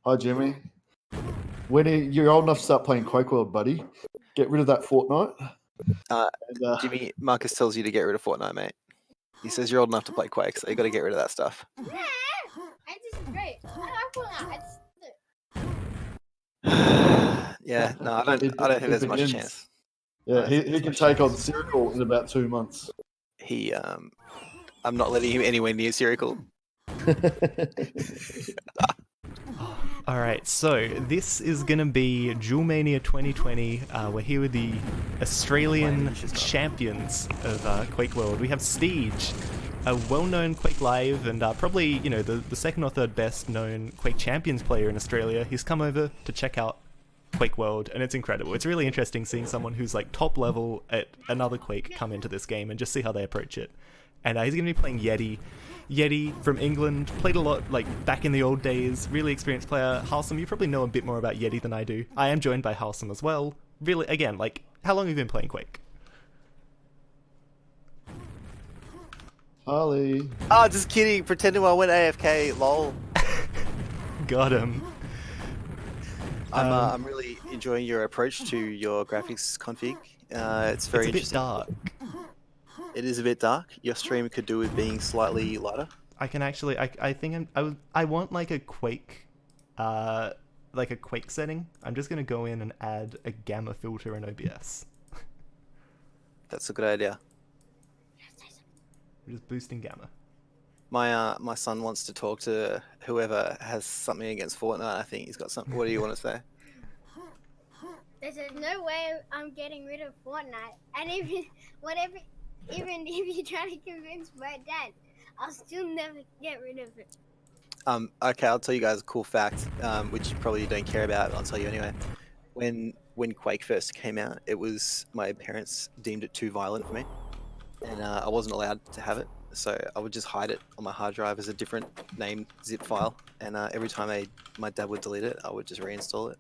Hi, Jimmy. You're old enough to start playing Quake World, buddy, get rid of that Fortnite. Jimmy, Marcus tells you to get rid of Fortnite, mate. He says you're old enough to play Quake, so you got to get rid of that stuff. Yeah, this is great. I like Fortnite. Yeah, no, I don't think there's much chance. Yeah, he can take on Circle in about 2 months. I'm not letting him anywhere near Circle. All right, so this is going to be Duelmania 2020. We're here with the Australian champions of Quake World. We have Steej, a well-known Quake Live and probably, the second or third best-known Quake Champions player in Australia. He's come over to check out Quake World, and it's incredible. It's really interesting seeing someone who's like top level at another Quake come into this game and just see how they approach it. And he's going to be playing Yeti. Yeti from England, played a lot like back in the old days, really experienced player. Harlsom, you probably know a bit more about Yeti than I do. I am joined by Harlsom as well. Really, again, like, how long have you been playing Quake? Harley. Oh, just kidding. Pretending I went AFK, lol. Got him. I'm really enjoying your approach to your graphics config. It's very interesting. It's a bit dark. It is a bit dark. Your stream could do with being slightly lighter. I can actually, I think I want like a Quake setting. I'm just gonna go in and add a gamma filter in OBS. That's a good idea. We're just boosting gamma. My son wants to talk to whoever has something against Fortnite. I think he's got something. What do you want to say? There's no way I'm getting rid of Fortnite, and even if you try to convince my dad, I'll still never get rid of it. Okay, I'll tell you guys a cool fact, which you probably don't care about, but I'll tell you anyway. When Quake first came out, my parents deemed it too violent for me, and I wasn't allowed to have it. So I would just hide it on my hard drive as a different named zip file, and every time my dad would delete it, I would just reinstall it.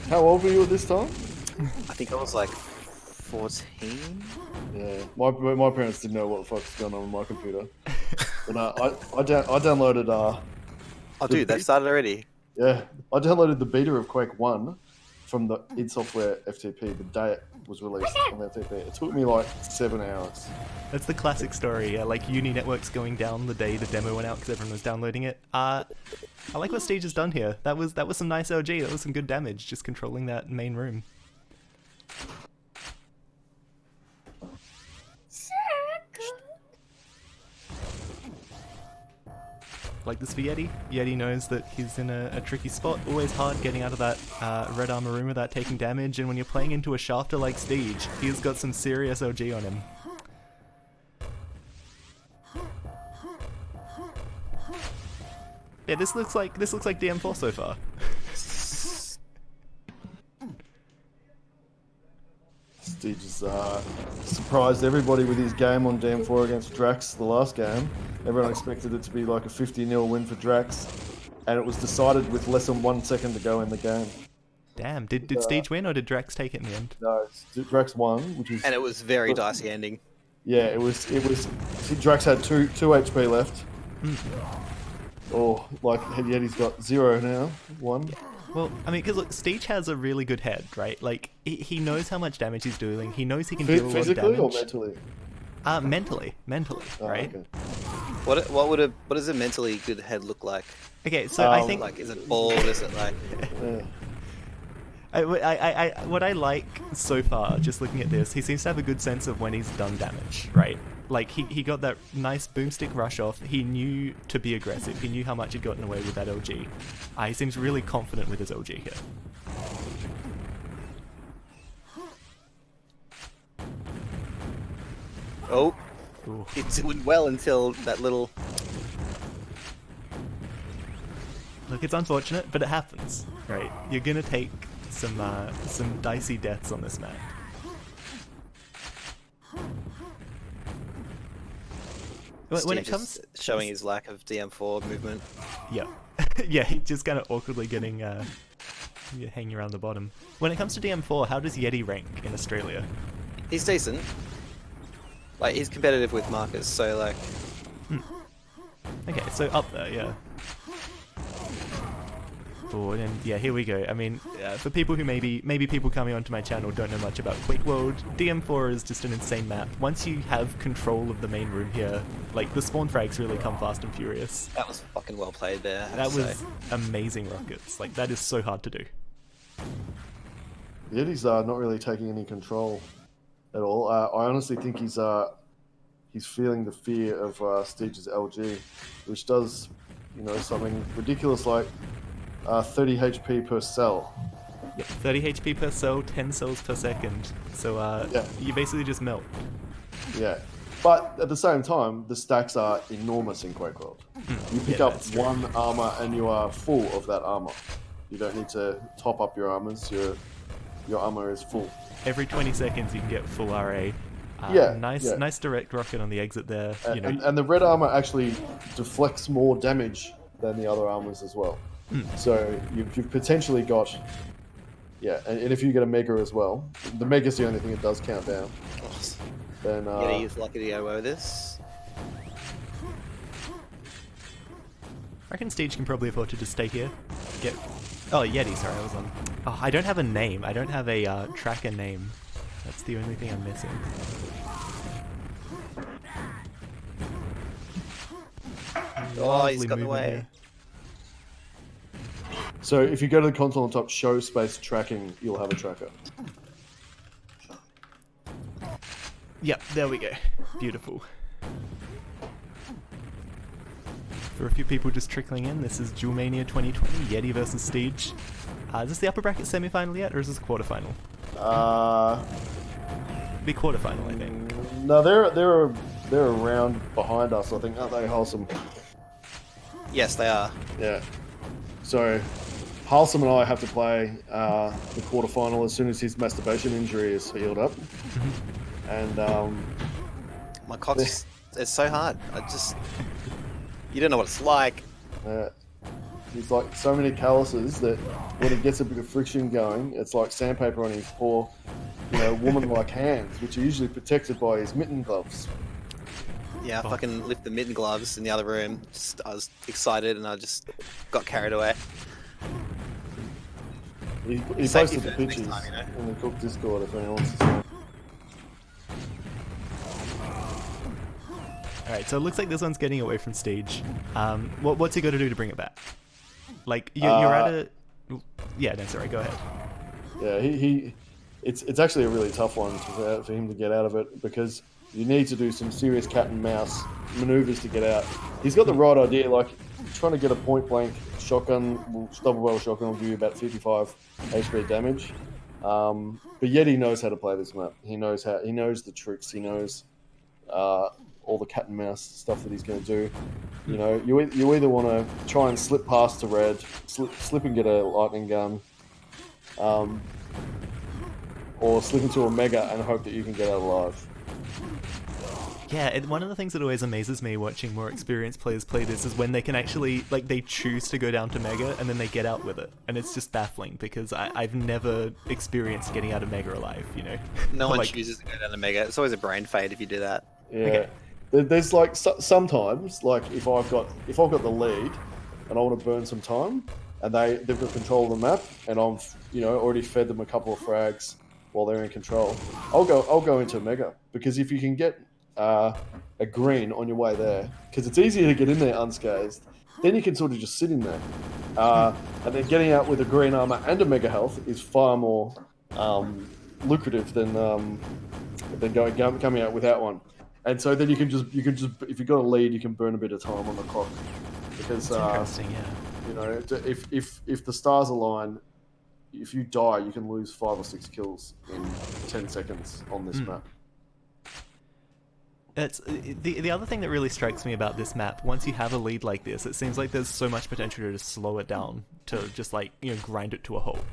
How old were you at this time? I think I was like 14. Yeah, my parents didn't know what the fuck was going on with my computer. But I downloaded. Oh, dude, they've started already. Yeah, I downloaded the beta of Quake 1 from the id Software FTP the day it was released on the FTP. It took me like 7 hours. That's the classic story, like uni networks going down the day the demo went out because everyone was downloading it. I like what Steej has done here. That was some nice LG. That was some good damage, just controlling that main room. Like this for Yeti. Yeti knows that he's in a tricky spot. Always hard getting out of that red armor room without taking damage, and when you're playing into a shafter like Steej, he's got some serious OG on him. Yeah, this looks like DM4 so far. Steej has surprised everybody with his game on DM4 against Drax the last game. Everyone expected it to be like a 50-0 win for Drax, and it was decided with less than 1 second to go in the game. Damn, did Steej win or did Drax take it in the end? No, Drax won, which is... And it was very dicey ending. Yeah, it was. Drax had 2 HP left. Or like Yeti's got 0 now, 1. Well, I mean, because look, Steej has a really good head, right? Like, he knows how much damage he's doing. He knows he can deal a lot of damage. Physically or mentally? Mentally, right? Okay. What does a mentally good head look like? Okay, so I think like, is it bald? Is it like? Yeah. What I like so far, just looking at this, he seems to have a good sense of when he's done damage, right? Like, he got that nice boomstick rush off. He knew to be aggressive. He knew how much he'd gotten away with that OG. He seems really confident with his OG here. Oh, Ooh. it went well until that little... Look, it's unfortunate, but it happens, right? You're gonna take some dicey deaths on this map. When it comes showing his lack of DM4 movement. Yeah. Yeah, he's just kind of awkwardly getting hanging around the bottom. When it comes to DM4, how does Yeti rank in Australia? He's decent. Like, he's competitive with Marcus, so like... Okay, so up there, yeah. board, and yeah, here we go. I mean, for people who maybe people coming onto my channel don't know much about Quake World, DM4 is just an insane map. Once you have control of the main room here, like the spawn frags really come fast and furious. That was fucking well played there. I have That to was say. amazing rockets. Like that is so hard to do. Yeti's not really taking any control at all. I honestly think he's feeling the fear of Steej's LG, which does, you know, something ridiculous like 30 HP per cell. Yep, 30 HP per cell, 10 cells per second. So Yeah. you basically just melt. Yeah. But at the same time, the stacks are enormous in Quake World. You pick Yeah, up that's true. one armor and you are full of that armor. You don't need to top up your armors. Your armor is full. Every 20 seconds you can get full RA. Yeah, Nice, yeah. nice direct rocket on the exit there. You know, And the red armor actually deflects more damage than the other armors as well. So you've potentially got, yeah, and if you get a mega as well, the mega's the only thing that does count down. Then Yeti is lucky to go over this. I reckon Steej can probably afford to just stay here. Get. Oh, Yeti, sorry, I was on. Oh, I don't have a name. I don't have a tracker name. That's the only thing I'm missing. Oh, he's Lovely got the movement way. here. so if you go to the console on top, show space tracking, you'll have a tracker. Yep, there we go. Beautiful. For a few people just trickling in, this is Duelmania 2020, Yeti versus Steej. Is this the upper bracket semi-final yet, or is this quarter-final? Be quarter-final, I think. No, they're around behind us, I think, aren't they, Harlsom? Yes, they are. Yeah. So Harlsom and I have to play the quarterfinal as soon as his masturbation injury is healed up. And My cock's it's so hard. You don't know what it's like. he's like so many calluses that when he gets a bit of friction going, it's like sandpaper on his poor, you know, woman-like hands, which are usually protected by his mitten gloves. Yeah, I fucking lift the mitten gloves in the other room. I was excited and I just got carried away. He Safety posted the first next pictures time, you know. in the Cook Discord if anyone wants to see. Alright, so it looks like this one's getting away from Steej. What's he got to do to bring it back? Like, you're at a... Yeah, no, sorry, go ahead. Yeah, it's actually a really tough one for him to get out of it because you need to do some serious cat and mouse maneuvers to get out. He's got the right idea, like trying to get a point blank shotgun, double barrel shotgun will give you about 55 HP damage. But Yeti knows how to play this map. He knows the tricks. He knows all the cat and mouse stuff that he's going to do. You know, you either want to try and slip past to red, slip and get a lightning gun, or slip into a mega and hope that you can get out alive. Yeah, one of the things that always amazes me watching more experienced players play this is when they can actually, like, they choose to go down to Mega and then they get out with it. And it's just baffling because I've never experienced getting out of Mega alive, you know? No one Like, chooses to go down to Mega. It's always a brain fade if you do that. Yeah. Okay. There's like sometimes, like if I've got the lead and I want to burn some time, and they've got control of the map, and I've already fed them a couple of frags while they're in control, I'll go into Mega because if you can get a green on your way there, because it's easier to get in there unscathed, then you can sort of just sit in there, and then getting out with a green armor and a Mega health is far more lucrative than coming out without one. And so then you can just if you've got a lead, you can burn a bit of time on the clock because That's interesting, yeah. you know, if the stars align, if you die, you can lose 5 or 6 kills in 10 seconds on this map. It's the other thing that really strikes me about this map. Once you have a lead like this, it seems like there's so much potential to just slow it down, to just like grind it to a halt.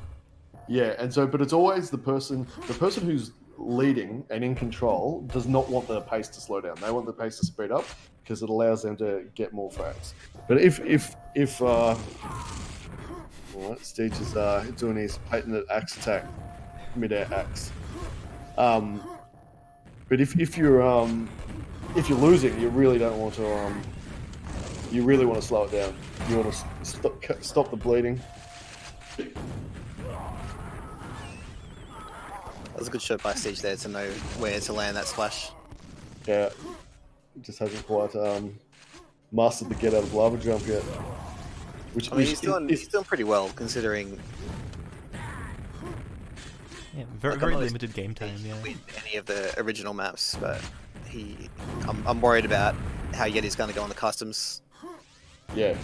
Yeah, and so but it's always the person who's leading and in control does not want the pace to slow down. They want the pace to speed up because it allows them to get more frags. But if Steej is doing his patented axe attack, mid-air axe. But if you're losing, you really don't want to. You really want to slow it down. You want to stop the bleeding, That was a good shot by Steej there to know where to land that splash. Yeah, he just hasn't quite mastered the get out of lava jump yet. Which I mean, he's doing pretty well considering. Yeah, very Like, very I'm not limited game time. Yeah. With any of the original maps, but I'm worried about how Yeti's going to go on the customs. yeah.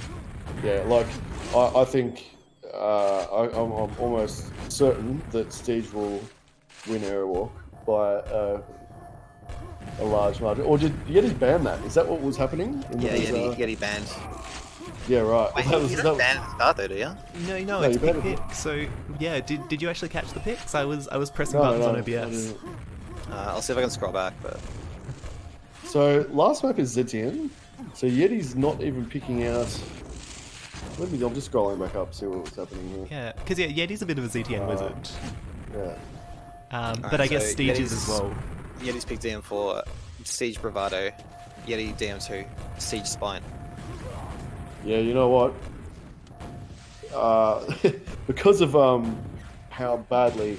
Like I think I'm almost certain that Steej will win Airwalk by a large margin. Or did Yeti ban that? Is that what was happening? Yeah, Yeti banned. Yeah, right. Wait, That you was- didn't that- ban at the start though, do you? No, No, it's you better pick. be. So yeah, did you actually catch the picks? I was pressing No, buttons no, on I OBS. didn't. I'll see if I can scroll back, but So last map is Zetian. So Yeti's not even picking out. I'm just scrolling back up, see what was happening here. Yeah, because Yeti's a bit of a ZTN wizard. Yeah. But Alright, I guess so Steej is as well. Yeti's picked DM4, Steej Bravado, Yeti DM2, Steej Spine. Yeah, you know what? Because of how badly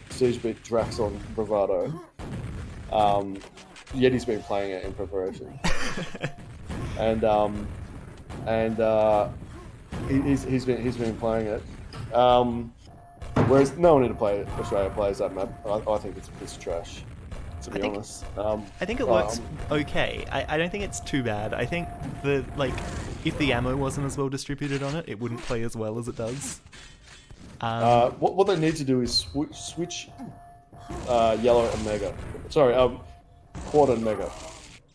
Steej beat Drax on Bravado, Yeti's been playing it in preparation, and he's been playing it. Whereas no one in Australia plays that map. I think it's a piece of trash, to be honest. I think it works okay. I don't think it's too bad. I think if the ammo wasn't as well distributed on it, it wouldn't play as well as it does. What they need to do is switch yellow and mega. Sorry, quad and mega.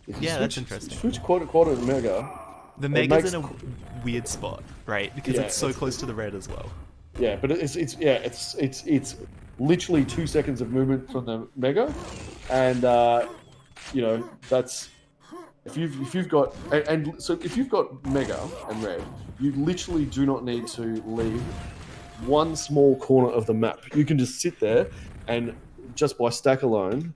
If you Yeah, that's switch- interesting. Switch quad and mega. The it Mega's makes- in a weird spot, right? Because Yeah, it's so it's- close to the red as well. Yeah, but it's literally 2 seconds of movement from the mega, and that's if you've got so if you've got mega and red, you literally do not need to leave one small corner of the map. You can just sit there and just by stack alone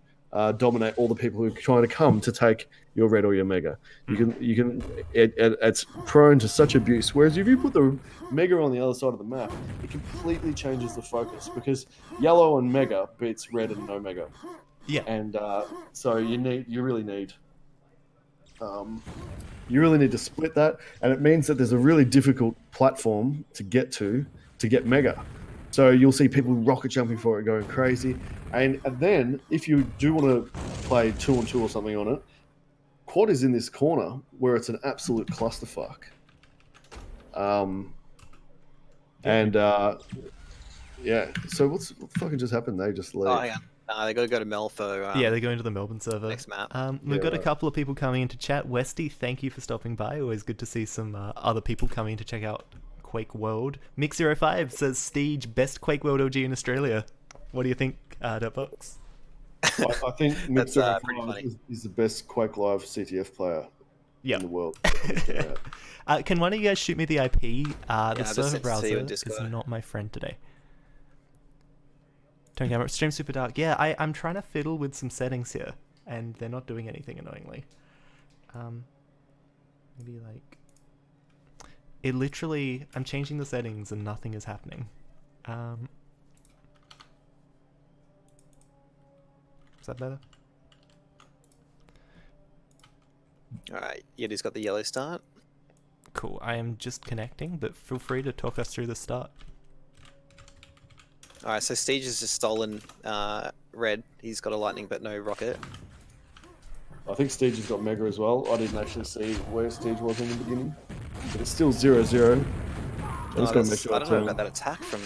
dominate all the people who are trying to come to take your red or your mega. It's prone to such abuse. Whereas if you put the mega on the other side of the map, it completely changes the focus because yellow and mega beats red and no mega. Yeah. And so you really need to split that, and it means that there's a really difficult platform to get mega. So you'll see people rocket jumping for it, going crazy, and then if you do want to play 2-on-2 or something on it, quad is in this corner where it's an absolute clusterfuck. So what fucking just happened? They just leave. Oh, hang on. They got to go to Mel for Yeah, they're going to the Melbourne server. next map. We've got a right. couple of people coming into chat. Westy, thank you for stopping by. Always good to see some other people coming to check out Quake World. Mix05 says Steej, best Quake World OG in Australia. What do you think, Dirtbox? I think That's, Mixer pretty funny. is the best Quake Live CTF player Yeah. in the world. Can one of you guys shoot me the IP? The I've just server sent it to you browser in is Discord. not my friend today. Turn camera, stream super dark. Yeah, I'm trying to fiddle with some settings here, and they're not doing anything annoyingly. Maybe like... It literally... I'm changing the settings and nothing is happening. Is that better? Alright, Yeti's got the yellow start. Cool, I am just connecting, but feel free to talk us through the start. Alright, so Steej has just stolen red. He's got a lightning but no rocket. I think Steej has got mega as well. I didn't actually see where Steej was in the beginning, but it's still 0-0. I'm just gonna make sure I I don't know turn. about that attack from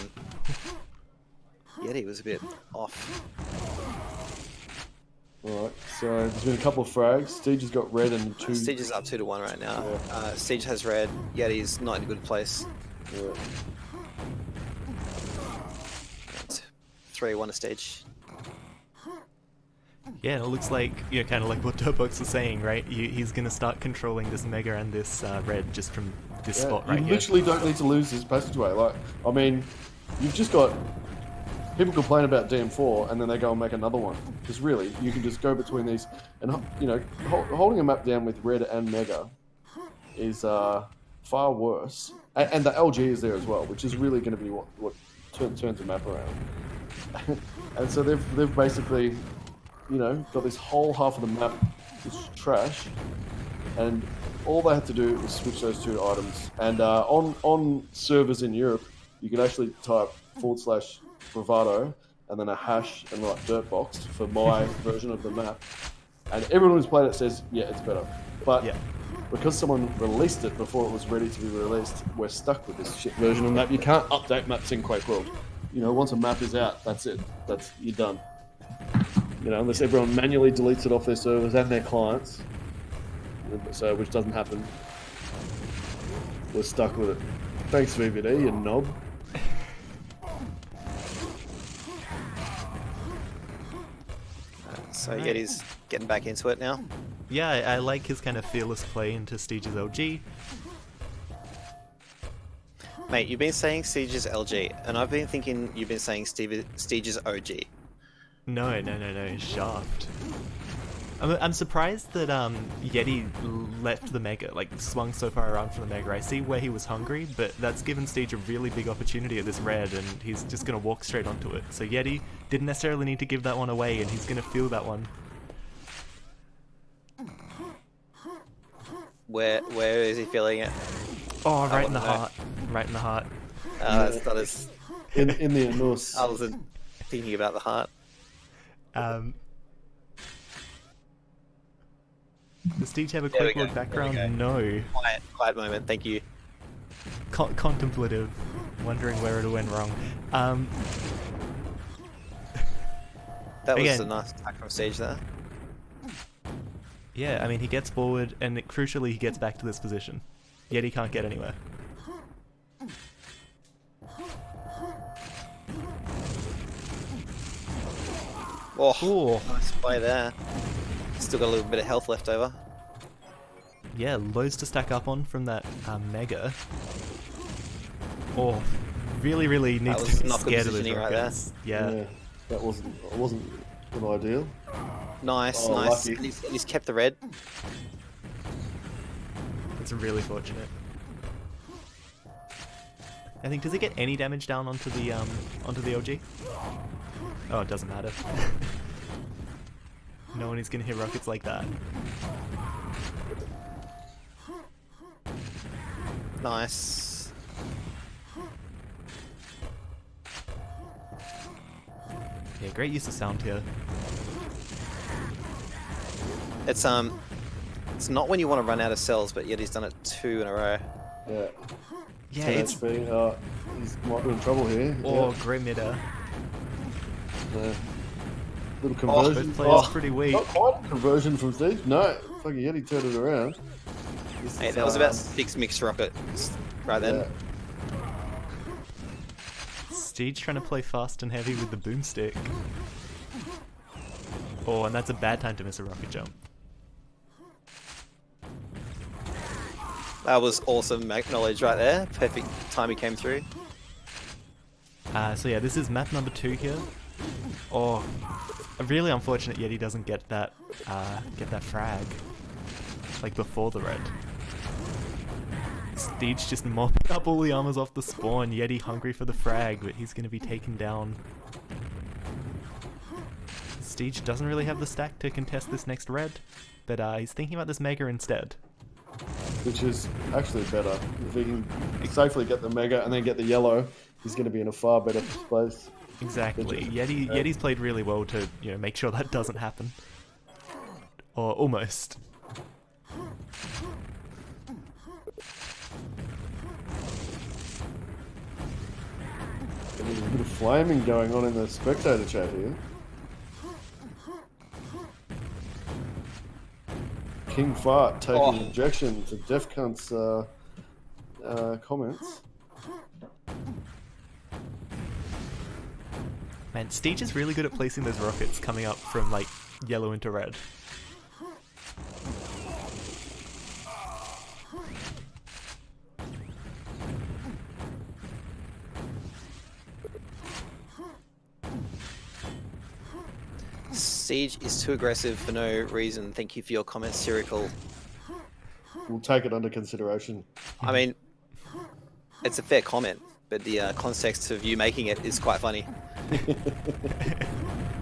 Yeti. Was a bit off. Alright, so there's been a couple of frags. Steej has got red and 2. Steej is up 2-1 right now. Yeah. Steej has red. Yeti's not in a good place. Yeah. 3-1 to Steej. Yeah, it looks like, kind of like what Dirtbox was saying, right? He's going to start controlling this mega and this red just from this spot right you here. literally don't need to lose this passageway. I mean, you've just got people complain about DM4 and then they go and make another one. Because really, you can just go between these, and holding a map down with red and mega is far worse. And the LG is there as well, which is really going to be what turns the map around. And so they've basically, got this whole half of the map is trash, and all they had to do was switch those two items. And on servers in Europe, you can actually type /bravado and then a hash and like Dirtbox for my version of the map. And everyone who's played it says, yeah, it's better. But because someone released it before it was ready to be released, we're stuck with this shit version of the map. You can't update maps in Quake World. Once a map is out, that's it. You're done. Unless everyone manually deletes it off their servers and their clients, so which doesn't happen. We're stuck with it. Thanks, VVD, you knob. So Yeti's getting back into it now. Yeah, I like his kind of fearless play into Steej's LG. Mate, you've been saying Steej's LG, and I've been thinking you've been saying Steej's OG. No, Shaft. I'm surprised that Yeti left the Mega, like swung so far around from the Mega. I see where he was hungry, but that's given Steej a really big opportunity at this red, and he's just going to walk straight onto it. So Yeti didn't necessarily need to give that one away, and he's going to feel that one. Where is he feeling it? Oh, right in the heart. Right in the heart. That's not as... in the anus. I wasn't thinking about the heart. Does Steej have a Quake World background? No. Quiet moment, thank you. Contemplative, wondering where it went wrong. That was again, a nice attack from Steej there. Yeah, I mean, he gets forward, and crucially, he gets back to this position. Yet he can't get anywhere. Oh, nice play there. Still got a little bit of health left over. Yeah, loads to stack up on from that Mega. Oh, really needs to be scared of those rockets. Yeah, that wasn't an ideal. Nice. He's kept the red. It's really fortunate. I think, does he get any damage down onto the OG? Oh, it doesn't matter. No one is gonna hit rockets like that. Nice. Yeah, great use of sound here. It's not when you want to run out of cells, but yet he's done it 2 in a row. Yeah. Yeah, it's... HP. He's might be in trouble here. Oh, great mid-air. Little conversion. Both players pretty weak. Not quite a conversion from Steej. No, fucking Yeti turned it around. Hey, that was about 6 mixed rockets right then. Yeah. Steej trying to play fast and heavy with the boomstick. Oh, and that's a bad time to miss a rocket jump. That was awesome acknowledge right there. Perfect time he came through. So yeah, this is map number 2 here. Oh, really unfortunate Yeti doesn't get that frag, like before the red. Steej just mopping up all the armors off the spawn. Yeti hungry for the frag, but he's going to be taken down. Steej doesn't really have the stack to contest this next red, but he's thinking about this Mega instead. Which is actually better. If he can safely get the Mega and then get the yellow, he's going to be in a far better place. Exactly. Yeti's played really well to make sure that doesn't happen. Or almost. There's a bit of flaming going on in the spectator chat here. King Fart taking injection to Def Cunt's comments. Man, Steej is really good at placing those rockets coming up from like yellow into red. Steej is too aggressive for no reason. Thank you for your comments, Sirical. We'll take it under consideration. I mean, it's a fair comment, but the context of you making it is quite funny.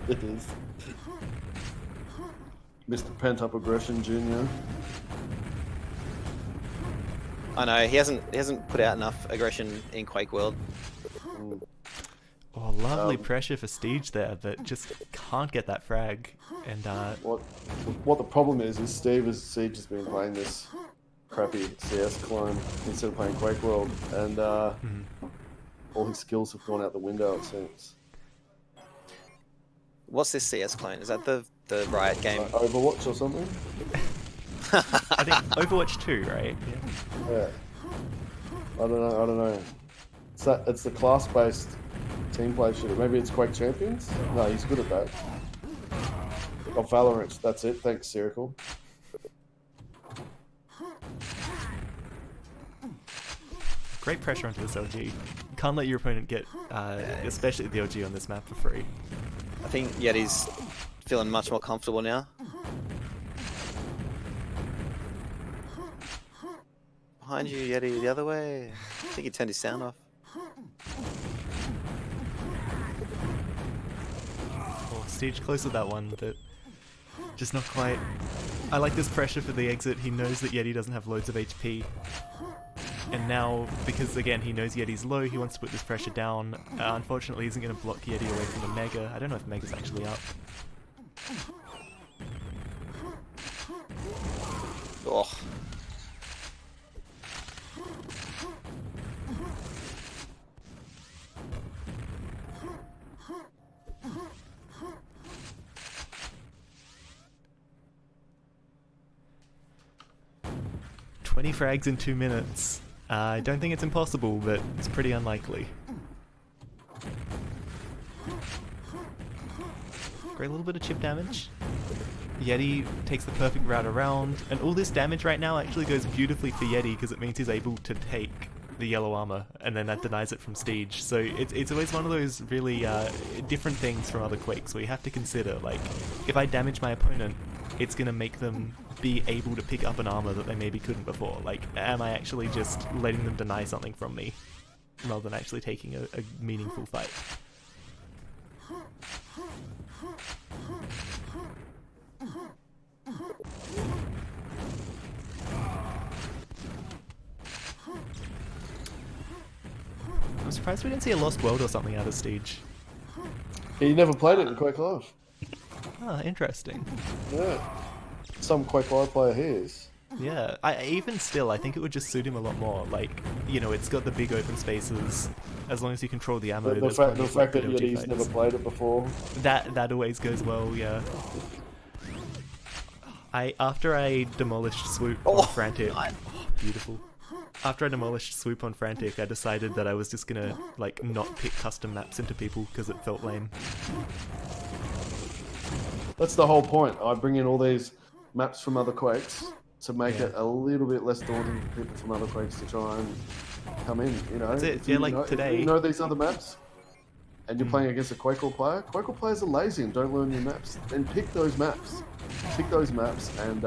It is. Mr. Pent-Up Aggression Jr. I know he hasn't put out enough aggression in Quake World. Oh, lovely pressure for Steej there, but just can't get that frag. And What the problem is Siege has been playing this crappy CS clone instead of playing Quake World, and all his skills have gone out the window, it seems. What's this CS clone? Is that the Riot game? Overwatch or something? I think Overwatch 2, right? Yeah. I don't know. It's the class-based team play shooter. Maybe it's Quake Champions? No, he's good at that. Oh, Valorant, that's it. Thanks, Sirical. Great pressure onto this LG. Can't let your opponent get, especially the LG on this map, for free. I think Yeti's feeling much more comfortable now. Behind you, Yeti, the other way. I think he turned his sound off. Oh, Steej close with that one, but just not quite. I like this pressure for the exit. He knows that Yeti doesn't have loads of HP. And now, because again, he knows Yeti's low, he wants to put this pressure down. Unfortunately, he isn't going to block Yeti away from the Mega. I don't know if Mega's actually up. Oh. "20 frags in 2 minutes. I don't think it's impossible, but it's pretty unlikely." Great little bit of chip damage. Yeti takes the perfect route around, and all this damage right now actually goes beautifully for Yeti because it means he's able to take the yellow armor, and then that denies it from Steej. So it's always one of those really different things from other Quakes where you have to consider, like, if I damage my opponent, it's going to make them be able to pick up an armor that they maybe couldn't before. Like, am I actually just letting them deny something from me rather than actually taking a meaningful fight? I'm surprised we didn't see a Lost World or something out of Steej. He never played it in Quake Live. Ah, interesting. Yeah. Some Quake Live player he is. Yeah, even still, I think it would just suit him a lot more. Like, you know, it's got the big open spaces. As long as you control the ammo, The fact that Yeti's never played it before. That always goes well, yeah. After I demolished Swoop on Frantic, beautiful. After I demolished Swoop on Frantic, I decided that I was just gonna, like, not pick custom maps into people because it felt lame. That's the whole point. I bring in all these maps from other Quakes to make it a little bit less daunting for people from other Quakes to try and come in, you know. That's it. Yeah, like today. You know these other maps, and you're playing against a Quake World player. Quake World players are lazy and don't learn new maps. Then pick those maps. Pick those maps, and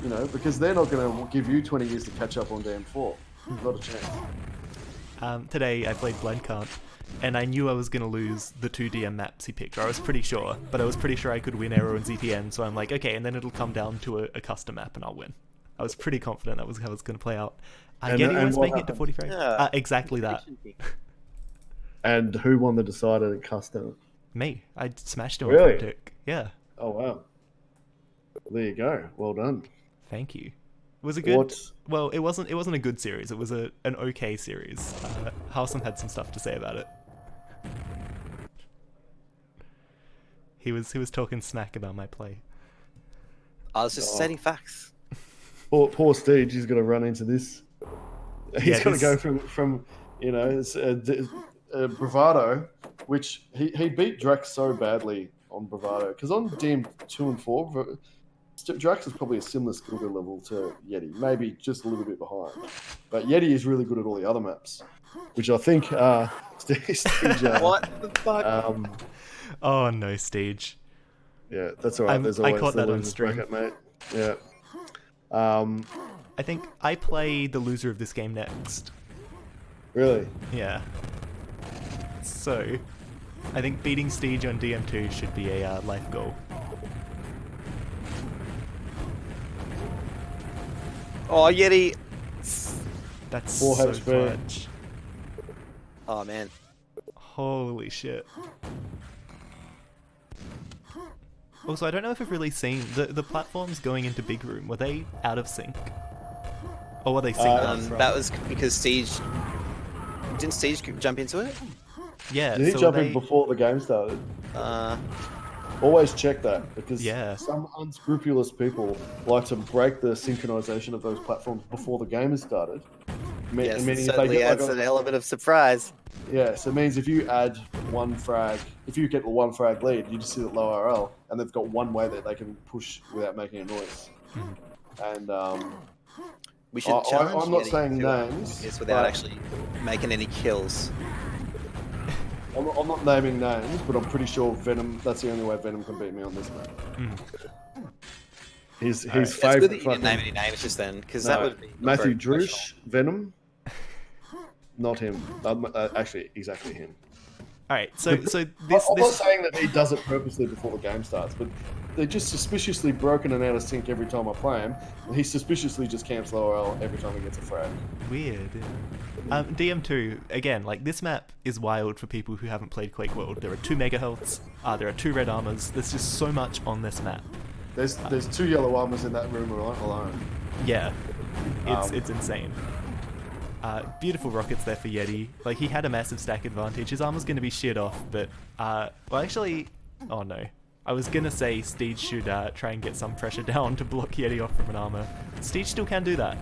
you know, because they're not going to give you 20 years to catch up on DM4. Not a chance. Today I played Blind Can't, and I knew I was going to lose the 2 DM maps he picked, or I was pretty sure, but I was pretty sure I could win Aero and ZTN, so I'm like, okay, and then it'll come down to a custom map and I'll win. I was pretty confident that was how it was going to play out. Yeti was making it to 40 frames. Yeah. Exactly that. And who won the decider in custom? Me. I smashed him Really? on Frantic. Yeah. Oh wow. There you go. Well done. Thank you. It was a good... Well, it wasn't a good series. It was an okay series. Harlsom had some stuff to say about it. He was talking smack about my play. I was just stating facts. Poor Steej, he's going to run into this. He's going to go from you know, Bravado, which he beat Drax so badly on Bravado, because on DM 2 and 4, Drax is probably a similar skill level to Yeti, maybe just a little bit behind. But Yeti is really good at all the other maps, which I think Steej, What the fuck? Oh no, Steej. Yeah, that's all right. There's I always caught the that on losers stream. bracket, mate. Yeah. I think I play the loser of this game next. Really? Yeah. So, I think beating Steej on DM2 should be a life goal. Oh, Yeti. That's 4 so HP. clutch. Oh man. Holy shit. Also, I don't know if we've really seen the platforms going into Big Room. Were they out of sync? Or were they synced up? That was because Steej. Didn't Steej jump into it? Yeah. Did he so jump they... in before the game started? Uh, Always check that, because Yeah. some unscrupulous people like to break the synchronization of those platforms before the game has started. yes, it Meaning if they certainly get adds like an element of surprise. yeah, so it means if you add one frag, if you get the one frag lead, you just see it low RL, and they've got one way that they can push without making a noise. And We should challenge I'm not Yeti saying to names, this without but- actually making any kills. I'm not naming names, but I'm pretty sure Venom. That's the only way Venom can beat me on this map. His It's good favorite. that you didn't name any names just then, because that would be not Matthew very Drush, Venom. Not him. Actually, exactly him. Alright, so this... I'm not this saying that he does it purposely before the game starts, but they're just suspiciously broken and out of sync every time I play him. And he suspiciously just camps low RL every time he gets a frag. weird. DM2, again, like, this map is wild for people who haven't played Quake World. There are 2 mega healths, there are 2 red armors, there's just so much on this map. There's 2 yellow armors in that room alone. Yeah, it's insane. Beautiful rockets there for Yeti. Like, he had a massive stack advantage. His armor's going to be sheared off, but, well, actually, oh no. I was going to say Steej should try and get some pressure down to block Yeti off from an armor. Steej still can do that.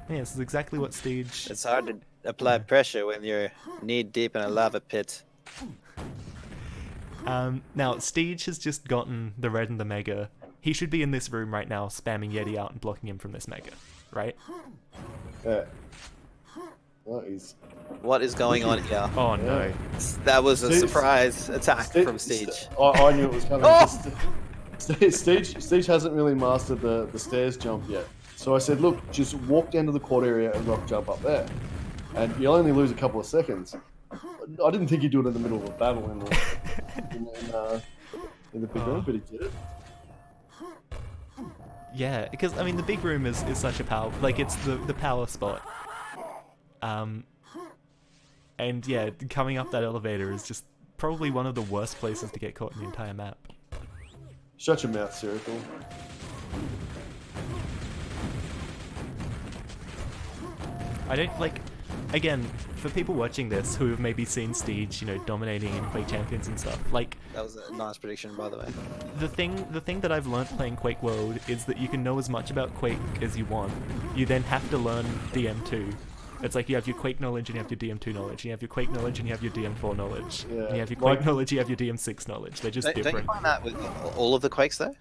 Yeah, this is exactly what Steej... It's hard to apply pressure when you're knee-deep in a lava pit. Now, Steej has just gotten the red and the mega. He should be in this room right now, spamming Yeti out and blocking him from this mega, right? Yeah. Well, he's... What is going on here? Oh no. That was a Steej- surprise attack from Steej. I knew it was coming. Oh! Steej hasn't really mastered the stairs jump yet. So I said, look, just walk down to the quad area and rock jump up there. And you'll only lose a couple of seconds. I didn't think he'd do it in the middle of a battle in the big room, but he did it. Yeah, because, I mean, the big room is such a power... Like, it's the power spot. And yeah, coming up that elevator is just probably one of the worst places to get caught in the entire map. Shut your mouth, Spherical. I don't, like... Again, for people watching this who have maybe seen Steej, you know, dominating in Quake Champions and stuff, like... That was a nice prediction, by the way. The thing that I've learnt playing Quake World is that you can know as much about Quake as you want. You then have to learn DM2. It's like you have your Quake knowledge and you have your DM2 knowledge. You have your Quake knowledge and you have your DM4 knowledge. Yeah, And you have your Quake like- knowledge, you have your DM6 knowledge. They're just Don't you different. find that with all of the Quakes, though?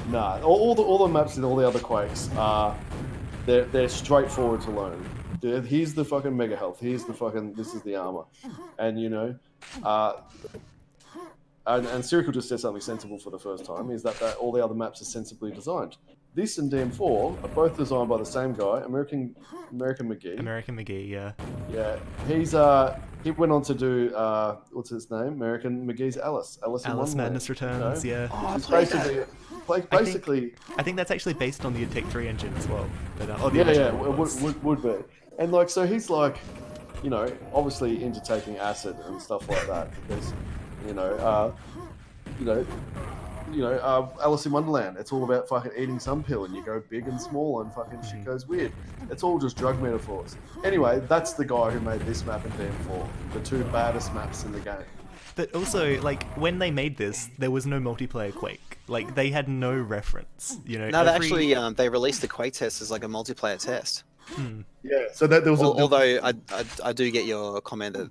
Nah, all the maps in all the other Quakes are... They're straightforward to learn. Here's the fucking mega health. Here's the fucking... This is the armor. And, you know... And Spherical just said something sensible for the first time, is that all the other maps are sensibly designed. This and DM4 are both designed by the same guy, American McGee. American McGee, yeah. Yeah, he went on to do what's his name? American McGee's Alice in Alice Wonderland, Madness Returns, you know? yeah. It's basically, I think that's actually based on the Tech 3 engine as well. But, the yeah, original it was. would be. And like, so he's like, you know, obviously into taking acid and stuff like that because, Alice in Wonderland. It's all about fucking eating some pill and you go big and small and fucking shit goes weird. It's all just drug metaphors. Anyway, that's the guy who made this map in DM4, the 2 baddest maps in the game. But also, like, when they made this, there was no multiplayer Quake. Like, they had no reference, you know. No, they released the Quake test as like a multiplayer test. Yeah, so that there was Although I do get your comment that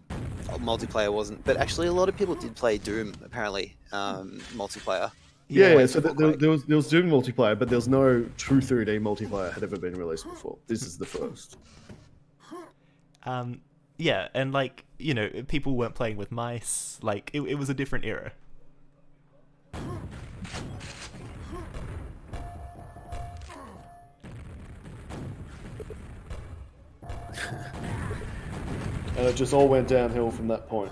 multiplayer wasn't, but actually a lot of people did play Doom apparently multiplayer. Yeah, so there was Doom multiplayer, but there's no true 3D multiplayer had ever been released before. This is the first. Yeah, and like, you know, people weren't playing with mice. Like, it was a different era. And it just all went downhill from that point.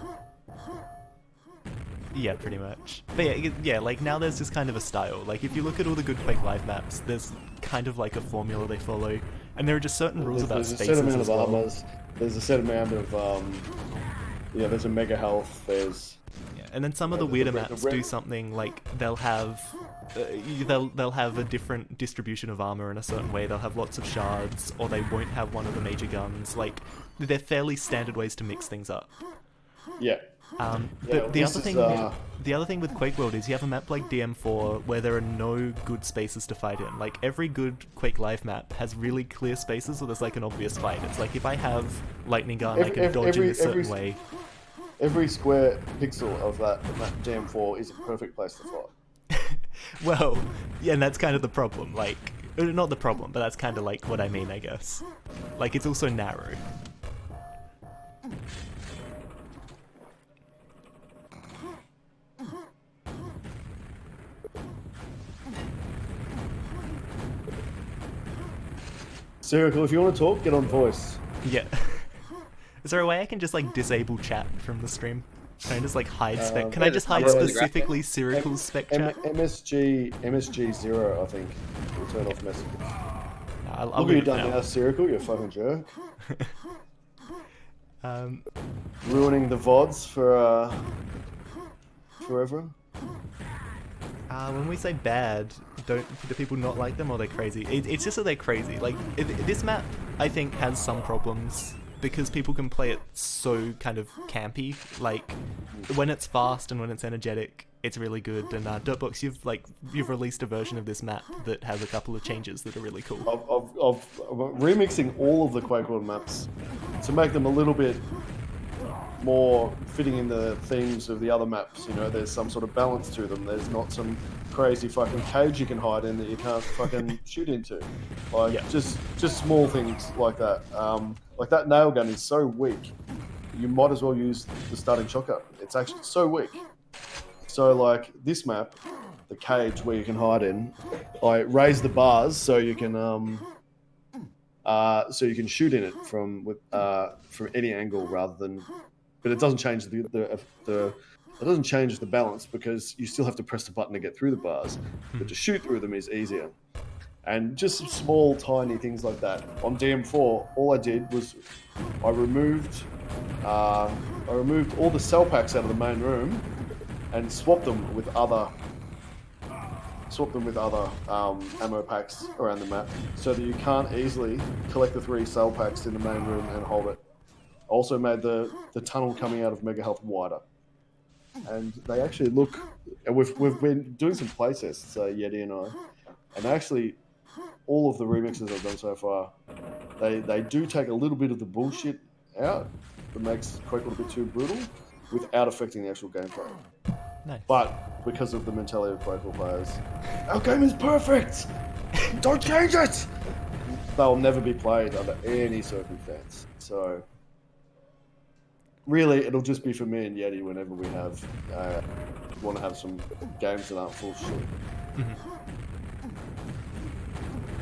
Yeah, pretty much. But yeah, like now there's just kind of a style. Like if you look at all the good Quake Live maps, there's kind of like a formula they follow, and there are just certain rules about There's a spaces set amount as of well. armors. There's a set amount of yeah. There's a mega health. There's Yeah, and then some of the weirder maps do something like they'll have a different distribution of armor in a certain way. They'll have lots of shards, or they won't have one of the major guns. Like they're fairly standard ways to mix things up. yeah. But the this other thing with Quake World is you have a map like DM4 where there are no good spaces to fight in. Like every good Quake Live map has really clear spaces where there's like an obvious fight. It's like if I have lightning gun, I can dodge in a certain way. Every square pixel of that DM4 is a perfect place to fight. Well, yeah, and that's kind of the problem. Like, not the problem, but that's kind of like what I mean, I guess. Like, it's also narrow. Sirical, if you want to talk, get on voice. Yeah. Is there a way I can just like disable chat from the stream? Can I just like hide spec? Can I just hide specifically Sirical's spec chat? MSG 0, I think. Will turn off messages. I'll Look what leave you've it done now. now, Sirical, you fucking jerk. Ruining the VODs for everyone. When we say bad, do people not like them or they're crazy? It's just that they're crazy. Like, this map, I think, has some problems because people can play it so kind of campy. Like, when it's fast and when it's energetic, it's really good. And Dirtbox, you've released a version of this map that has a couple of changes that are really cool. Of remixing all of the Quake World maps to make them a little bit more fitting in the themes of the other maps. You know, there's some sort of balance to them. There's not some crazy fucking cage you can hide in that you can't fucking shoot into. Like, Yeah. just small things like that. Like that nail gun is so weak, you might as well use the starting shotgun. It's actually so weak. So like this map, the cage where you can hide in, I raise the bars so you can shoot in it from any angle rather than. But it doesn't change it doesn't change the balance because you still have to press the button to get through the bars, but to shoot through them is easier. And just some small, tiny things like that. On DM4, all I did was I removed all the cell packs out of the main room and swapped them with other ammo packs around the map, so that you can't easily collect the 3 cell packs in the main room and hold it. Also made the tunnel coming out of Mega Health wider. And they actually look... And we've been doing some playtests, Yeti and I. And actually, all of the remixes I've done so far, they do take a little bit of the bullshit out that makes Quake a bit too brutal without affecting the actual gameplay. Nice. But because of the mentality of Quake players, our game is perfect! Don't change it! They'll never be played under any circumstance. So... really, it'll just be for me and Yeti whenever we want to have some games that aren't full shit. Mm-hmm.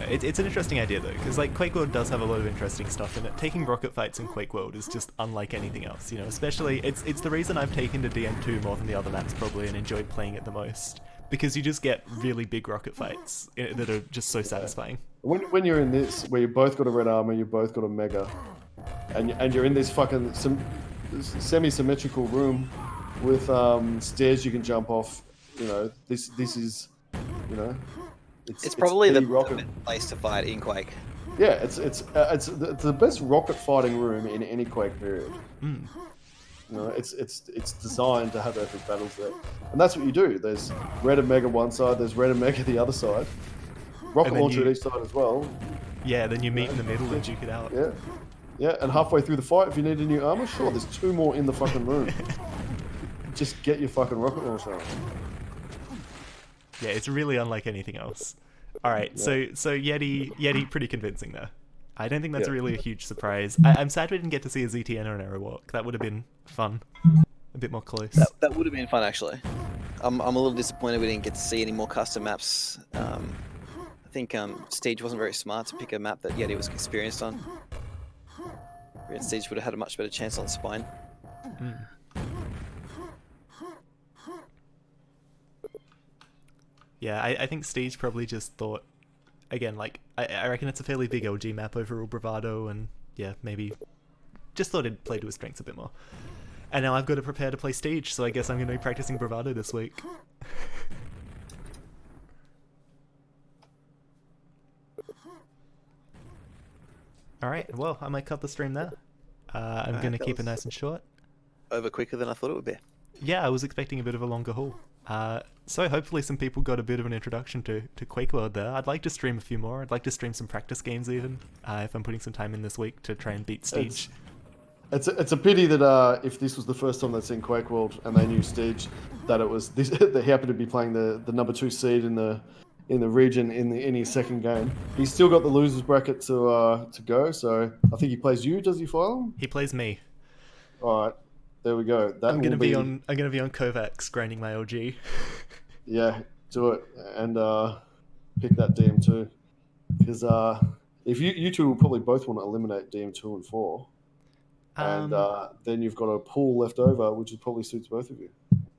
It's an interesting idea though, because like Quake World does have a lot of interesting stuff in it. Taking rocket fights in Quake World is just unlike anything else, you know. Especially, it's the reason I've taken to DM2 more than the other maps probably, and enjoyed playing it the most, because you just get really big rocket fights that are just so satisfying. When you're in this, where you both got a red armor, you both got a mega, and you're in this fucking semi-symmetrical room with stairs you can jump off. You know, this is, you know, It's probably the rocket best place to fight in Quake. Yeah, it's the best rocket fighting room in any Quake period. Mm. You know, it's designed to have epic battles there, and that's what you do. There's red and mega one side, there's red and mega the other side, rocket launcher at each side as well. Yeah, then you meet in the middle and duke it out. Yeah, and halfway through the fight, if you need a new armor, sure, there's 2 more in the fucking room. Just get your fucking rocket launcher on. Yeah, it's really unlike anything else. Alright, Yeah. so Yeti pretty convincing there. I don't think that's Yeah. really a huge surprise. I'm sad we didn't get to see a ZTN or an Arrow Walk. That would have been fun. A bit more close. That would have been fun, actually. I'm a little disappointed we didn't get to see any more custom maps. I think Steej wasn't very smart to pick a map that Yeti was experienced on. Steej would have had a much better chance on spine. Yeah, I think Steej probably just thought, again, like, I reckon it's a fairly big LG map overall bravado, and yeah, maybe just thought he'd play to his strengths a bit more. And now I've got to prepare to play Steej, so I guess I'm going to be practicing bravado this week. Alright, well, I might cut the stream there. I'm going to keep it nice and short. Over quicker than I thought it would be. Yeah, I was expecting a bit of a longer haul. So hopefully some people got a bit of an introduction to Quake World there. I'd like to stream a few more. I'd like to stream some practice games even, if I'm putting some time in this week to try and beat Steej. It's a pity that if this was the first time they'd seen Quake World and they knew Steej, that it was this, they happened to be playing the number 2 seed in the region in his second game. He's still got the losers bracket to go, so I think he plays you. Does he, Phylum? He plays me. All right, there we go. I'm gonna be on Kovacs grinding my LG. Yeah, do it and pick that DM2 because if you two will probably both want to eliminate DM2 and 4. And then you've got a pool left over, which probably suits both of you.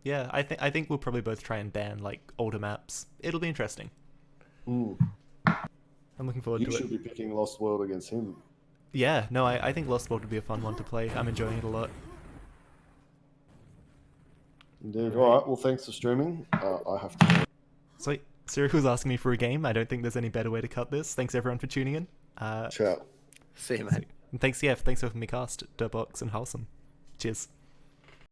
Yeah, I think we'll probably both try and ban like older maps. It'll be interesting. I'm looking forward to it. You should be picking Lost World against him. Yeah, no, I think Lost World would be a fun one to play. I'm enjoying it a lot. Indeed. All right. Well, thanks for streaming. I have to. Sweet. Cyril was asking me for a game. I don't think there's any better way to cut this. Thanks everyone for tuning in. Ciao. See you, mate. And thanks for having me cast, Dirtbox and Harlsom. Cheers.